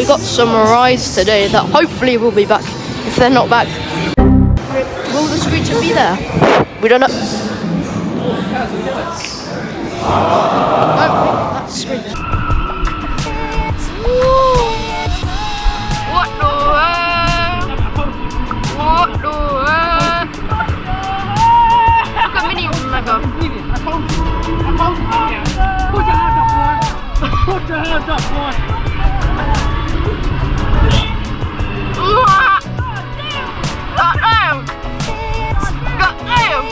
we got some rides today that hopefully will be back. If they're not back, will the screecher be there? We don't know. I don't think that's screecher. What the heck? What the heck? Look at Mini Mega. Put your hands up, boy. Got down. Got down.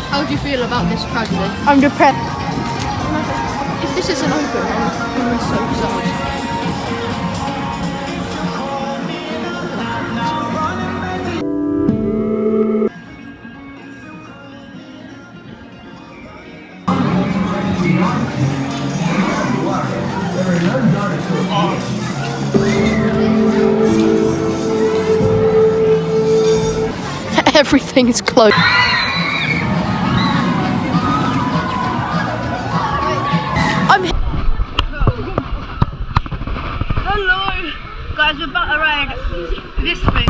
How do you feel about this tragedy? I'm depressed. If this isn't open, I'm so sad. Everything is closed. Hello, guys. We're about to ride this thing.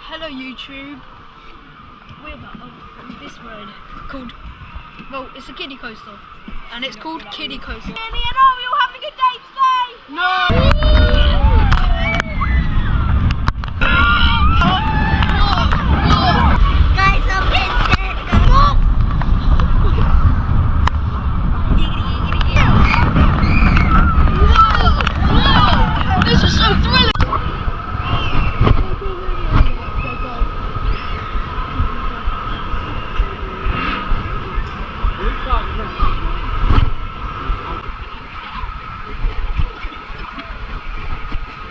Hello YouTube. We're about on this ride called, well, it's a kiddie coaster, and it's called Kiddie Coaster. Are we all having a good day today? No! Guys, I'm getting scared. Whoa! This is so thrilling!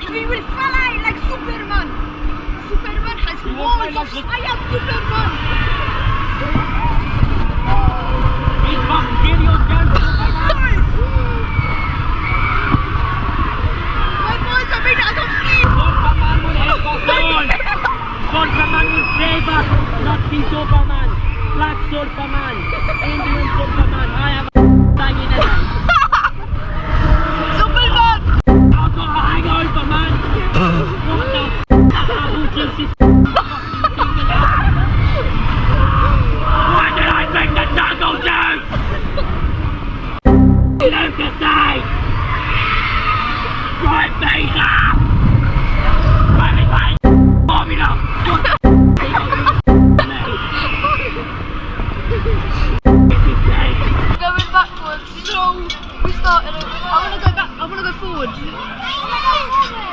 We will fly like Superman. Superman has walls of... I am Superman. He's fucking videos down to the My boys are made out of steel. Superman will help us all. Superman will save us, not the Superman. Black Superman, Indian Superman. I have a thing in it. Superman. I've got a hangover, man. What the Why did I pick the jungle juice? Lucas Day! Right, Peter! Right, formula! Going backwards. No, we started. I want to go back. I want to go forward.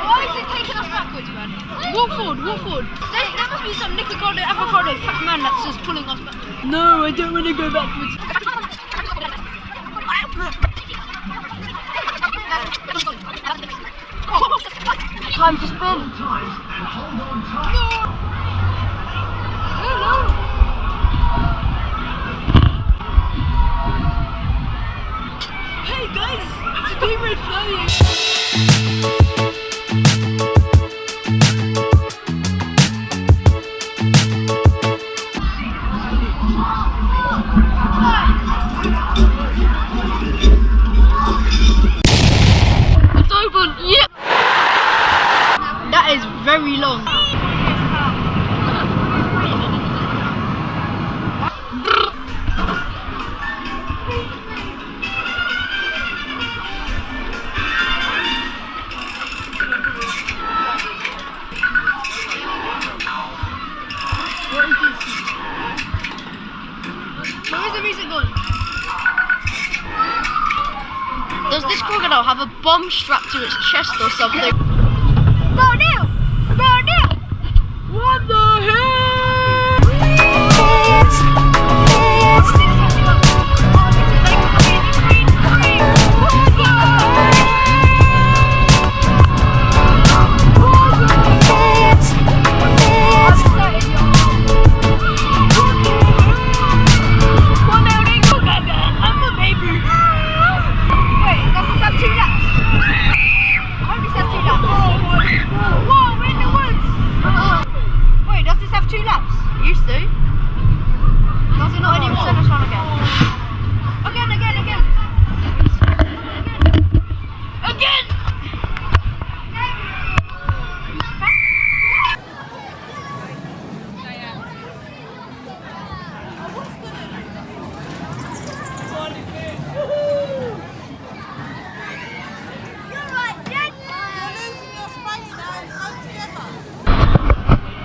Why is it taking us backwards, man? Walk forward, walk forward. There must be some Nicocado, avocado, fat man that's just pulling us back. No, I don't want to go backwards. time to spin. Hey guys, it's a big red flying. It's open, yep. That is very long. Where's the music gone? Does this crocodile have a bomb strapped to its chest or something? Burn out! Burn out! What the hell?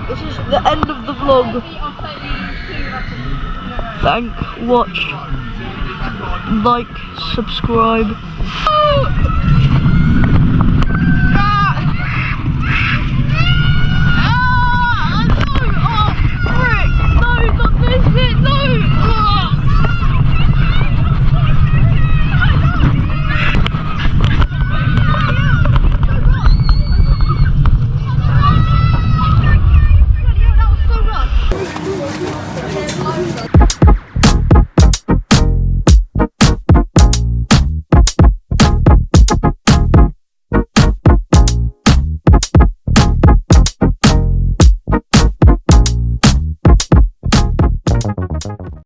This is the end of the vlog. Watch, like, subscribe.